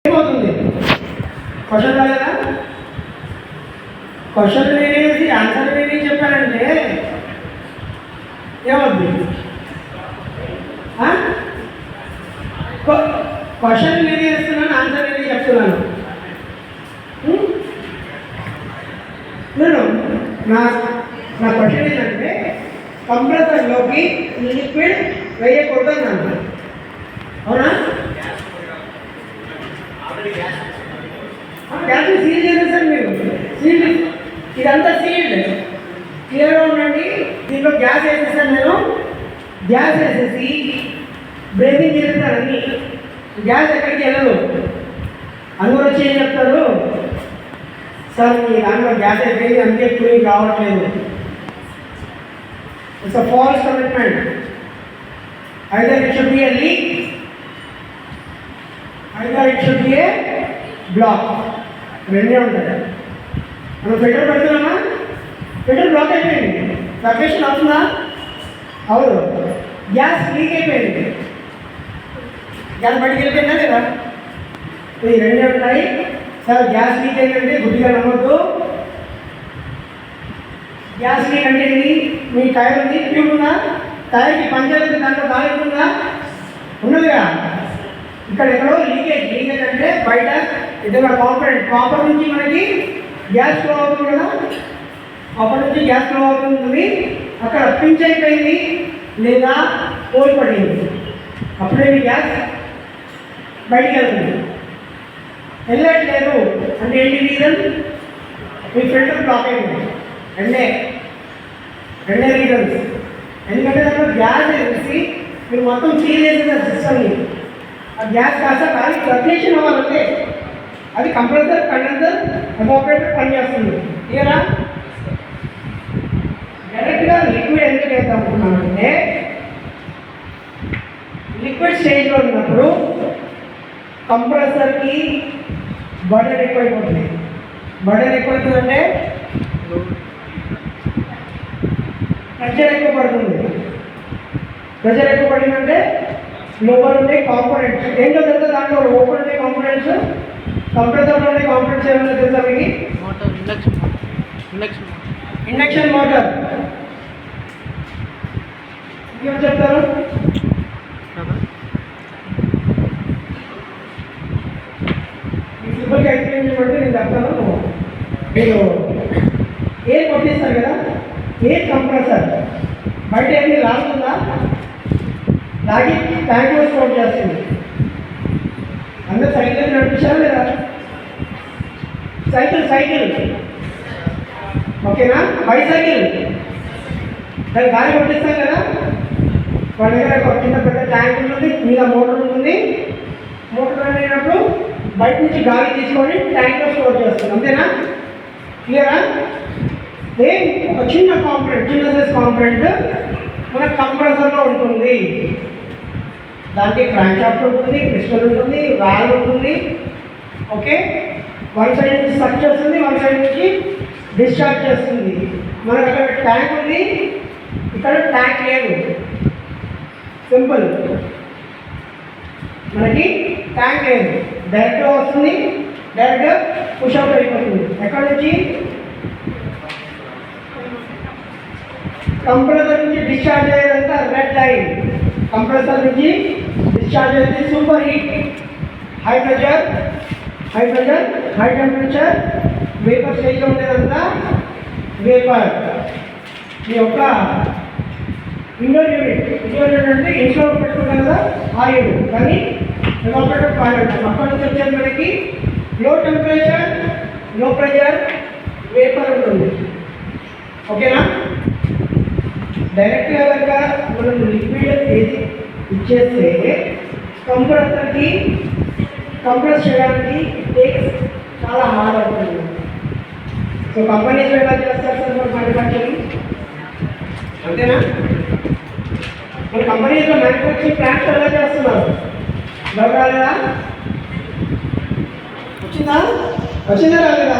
ఏమవుతుంది? క్వశ్చన్ రాలేదా? Question నేనేసి answer నేనే చెప్పానంటే ఏమవుతుంది? క్వశ్చన్ నేనే వేస్తున్నాను, ఆన్సర్ నేనే చెప్తున్నాను. నేను నా క్వశ్చన్ ఏంటంటే కంప్రెసర్లోకి లిక్విడ్ వేయకూడదు అన్నాను. అవునా? గ్యాస్ సీల్ చేసేసారు మీరు. సీల్ ఇదంతా సీల్డ్. క్లియర్గా ఉండండి. దీంట్లో గ్యాస్ వేసేసాను నేను. గ్యాస్ వేసేసి బ్రేకింగ్ చేసేసారని గ్యాస్ ఎక్కడికి వెళ్ళదు. అందరూ వచ్చి ఏం చెప్తారు, సార్ మీ దాంట్లో గ్యాస్ అయిపోయింది అందుకే కూలింగ్ రావట్లేదు. It's a false commitment. either it should be a leak, either it should be a block. రెండే ఉంటాయి. మనం ఫిల్టర్ పెడుతున్నామా, ఫిల్టర్ బ్లాక్ అయిపోయింది, సర్క్యులేషన్ అవుతుందా? అవును. గ్యాస్ లీక్ అయిపోయింది, గ్యాస్ బయటికి వెళ్ళిపోయిందా లేదా? ఈ రెండే ఉంటాయి. సార్ గ్యాస్ లీక్ అయిందంటే గుడ్డిగా నమ్మద్దు. గ్యాస్ లీక్ అంటే మీ టైర్ ఉంది, ట్యూబ్ ఉందా, టైర్కి పంచర్ అయితే దాంట్లో గాలి ఉందా? ఉన్నదిగా. ఇక్కడ ఎక్కడో లీకేజ్ అంటే బయట ఏదైనా కాపర్ నుంచి మనకి గ్యాస్ ఫ్లో అవుతుంది కదా, కాపర్ నుంచి గ్యాస్ ఫ్లో అవుతుంది. అక్కడ పించ్ అయిపోయింది లేదా పోల్ పడింది, అప్పుడే మీ గ్యాస్ బయటికి వెళ్తుంది. వెళ్ళట్లేదు అంటే ఏంటి రీజన్? మీ ఫిల్టర్ బ్లాక్ అయింది. రెండే రీజన్స్. ఎందుకంటే దాంట్లో గ్యాస్ వేసి మీరు మొత్తం సీల్ చేసేసారు సిస్టమ్ని. ఆ గ్యాస్ కాస్త కానీ సర్క్యులేషన్ అవ్వాలంటే అది కంప్రెసర్, కండెన్సర్, ఎవాపరేటర్ పనిచేస్తుంది. క్లియరా? డైరెక్ట్గా లిక్విడ్ ఎందుకు వేద్దాం అనుకున్నామంటే లిక్విడ్ స్టేజ్లో ఉన్నప్పుడు కంప్రెసర్కి బర్డెన్ ఎక్కువైపోతుంది. బర్డెన్ ఎక్కువైతుందంటే ప్రెషర్ ఎక్కువ పడుతుంది. ప్రెషర్ ఎక్కువ పడిందంటే లోపల ఉండే కాంపోనెంట్స్ ఏంటో తెలుసా? దాంట్లో ఓపెన్ ఉండే కాంపోనెంట్స్, కంప్రెసర్లో ఉండే కాంపోనెంట్స్ ఏమైనా తెలుసా మీకు? Induction motor. ఏం చెప్తారు? సింపుల్గా ఎక్స్ప్లెయిన్ చేయమంటే నేను చెప్తాను. మీరు ఎయిర్ కొట్టేస్తారు కదా, ఎయిర్ కంప్రెసర్ బయట ఏమి లాగుతుందా? లాగి ట్యాంక్లో స్టోర్ చేస్తుంది. అందరూ సైకిల్ నడిపించారా లేదా? సైకిల్ ఓకేనా? బైసైకిల్ దాన్ని గాలి కొట్టిస్తాం కదా, వాళ్ళ దగ్గర ఒక చిన్న పెద్ద ట్యాంక్ ఉంటుంది, మీద మోటార్ ఉంటుంది. మోటార్ రన్ అయినప్పుడు బయట నుంచి గాలి తీసుకొని ట్యాంక్లో స్టోర్ చేస్తుంది. అంతేనా? క్లియరా? ఒక చిన్న కాంపోనెంట్, చిన్న సైజ్ కాంపోనెంట్ మన కంప్రెసర్లో ఉంటుంది. దానికి క్రాంక్ షాఫ్ట్ ఉంటుంది, పిస్టన్ ఉంటుంది, వాల్వ్ ఉంటుంది. ఓకే, వన్ సైడ్ నుంచి సక్ చేస్తుంది, వన్ సైడ్ నుంచి డిశ్చార్జ్ చేస్తుంది. మనకు అక్కడ ట్యాంక్ ఉంది, ఇక్కడ ట్యాంక్ లేదు. సింపుల్. మనకి ట్యాంక్ లేదు, డైరెక్ట్గా వస్తుంది, డైరెక్ట్గా పుష్ అవుట్ అయిపోతుంది. ఎక్కడి నుంచి? కంప్రెసర్ నుంచి డిశ్చార్జ్ అయ్యేదంతా రెడ్ లైన్. కంప్రెసర్ నుంచి డిశ్చార్జ్ అయితే super heat, high pressure, high temperature, vapour స్టేజ్లో ఉండేదంతా వేపర్. ఈ యొక్క ఇండోర్ యూనిట్ అంటే ఇంట్లో పెట్టుకుంటాం కదా ఆయిల్, కానీ ఎవాపరేటర్ కాయిల్ అంటాం. అక్కడి నుంచి వచ్చేది మనకి లో టెంపరేచర్, లో ప్రెషర్, వేపర్ ఉంటుంది. ఓకేనా? డైరెక్ట్గా కనుక మనం లిక్విడ్ ఏది ఇచ్చేస్తే కంప్రెసర్కి కంప్రెస్ చేయడానికి టేక్స్ చాలా హార్డ్ అవుతుంది. సో కంపెనీస్ ఎలా చేస్తారు సార్ మన మ్యానుఫ్యాక్చరింగ్? అంతేనా? మన కంపెనీస్లో మ్యానుఫ్యాక్చరింగ్ ప్లాంట్స్ ఎలా చేస్తున్నారు? రాలేదా? వచ్చిందా రాలేదా?